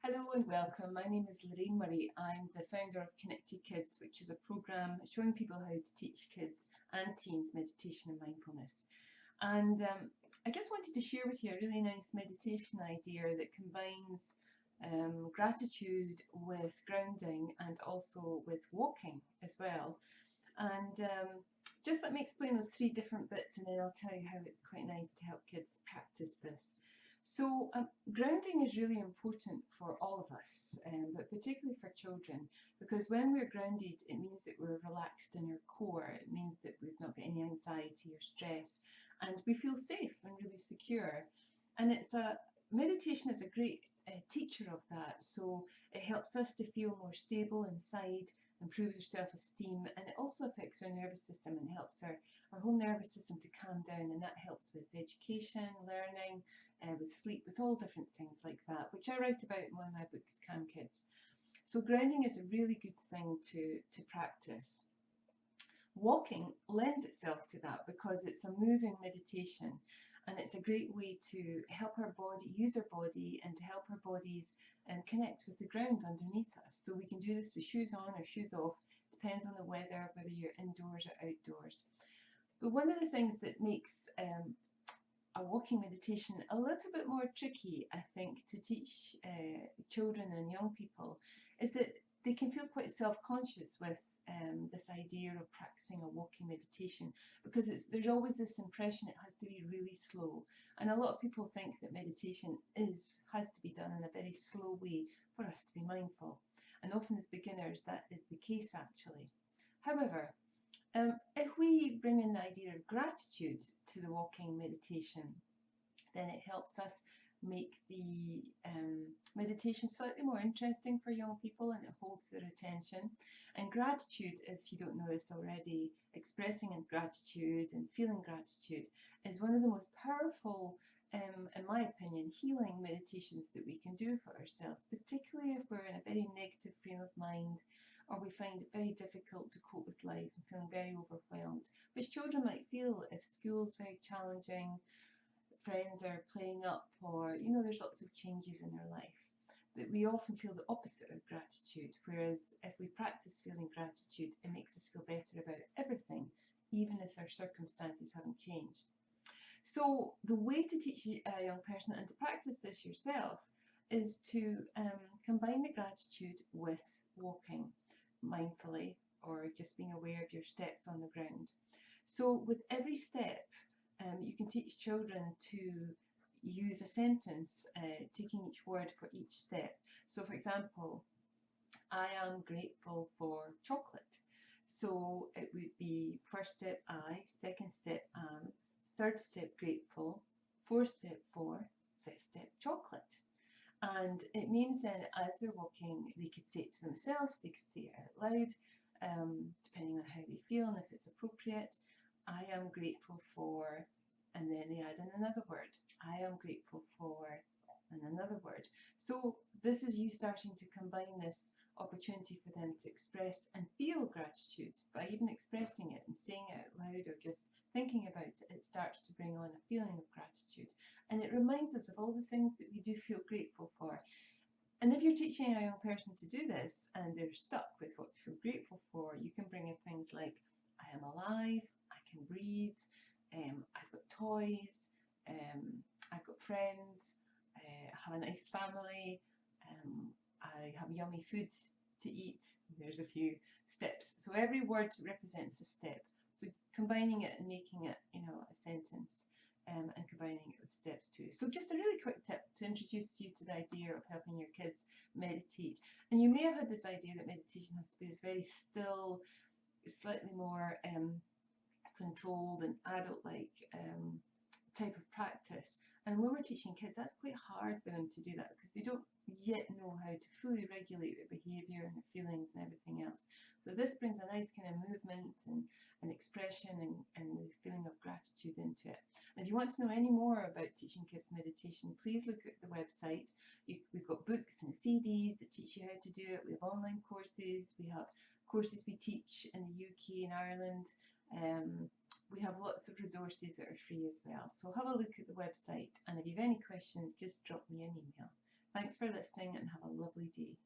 Hello and welcome. My name is Lorraine Murray. I'm the founder of Connected Kids, which is a programme showing people how to teach kids and teens meditation and mindfulness. And I just wanted to share with you a really nice meditation idea that combines gratitude with grounding and also with walking as well. And just let me explain those three different bits and then I'll tell you how it's quite nice to help kids practice this. So grounding is really important for all of us, but particularly for children, because when we're grounded, it means that we're relaxed in our core. It means that we've not got any anxiety or stress, and we feel safe and really secure. And meditation is a great teacher of that. So it helps us to feel more stable inside, improves our self-esteem, and it also affects our nervous system and helps our whole nervous system to calm down, and that helps with education, learning, with sleep, with all different things like that, which I write about in one of my books, Calm Kids. So grounding is a really good thing to practice. Walking lends itself to that because it's a moving meditation, and it's a great way to help our body, use our body, and to help our bodies connect with the ground underneath us. So we can do this with shoes on or shoes off, depends on the weather, whether you're indoors or outdoors. But one of the things that makes a walking meditation a little bit more tricky, I think, to teach children and young people is that they can feel quite self-conscious with this idea of practicing a walking meditation, because there's always this impression it has to be really slow, and a lot of people think that meditation has to be done in a very slow way for us to be mindful, and often as beginners that is the case actually. However, if we bring in the idea of gratitude to the walking meditation, then it helps us make the meditation slightly more interesting for young people, and it holds their attention. And gratitude, if you don't know this already, expressing gratitude and feeling gratitude is one of the most powerful, in my opinion, healing meditations that we can do for ourselves, particularly if we're in a very negative frame of mind, or we find it very difficult to cope with life and feeling very overwhelmed, which children might feel if school's very challenging, friends are playing up, or there's lots of changes in their life. That we often feel the opposite of gratitude, whereas if we practice feeling gratitude, it makes us feel better about everything, even if our circumstances haven't changed. So the way to teach a young person and to practice this yourself is to combine the gratitude with walking mindfully, or just being aware of your steps on the ground. So with every step, you can teach children to use a sentence, taking each word for each step. So for example, I am grateful for chocolate. So it would be first step I, second step am, third step grateful, fourth step for, fifth step chocolate. And it means then as they're walking, they could say it to themselves, they could say it out loud, depending on how they feel and if it's appropriate. I am grateful for, and then they add in another word. I am grateful for, and another word. So this is you starting to combine this opportunity for them to express and feel gratitude by even expressing it and saying it out loud, or just thinking about it. It starts to bring on a feeling of gratitude, and it reminds us of all the things that we do feel grateful for. And if you're teaching a young person to do this and they're stuck with what to feel grateful for, you can bring in things like I am alive, I can breathe, I've got toys, I've got friends, I have a nice family, I have yummy food to eat. There's a few steps. So every word represents a step. So combining it and making it, a sentence, and combining it with steps too. So just a really quick tip to introduce you to the idea of helping your kids meditate. And you may have had this idea that meditation has to be this very still, slightly more controlled and adult-like type of practice. And when we're teaching kids, that's quite hard for them to do that because they don't yet know how to fully regulate their behaviour and their feelings and everything else. So this brings a nice kind of movement and expression and the feeling of gratitude into it. And if you want to know any more about teaching kids meditation, please look at the website. We've got books and CDs that teach you how to do it. We have online courses. We have courses we teach in the UK and Ireland. We have lots of resources that are free as well. So have a look at the website, and if you have any questions, just drop me an email. Thanks for listening and have a lovely day.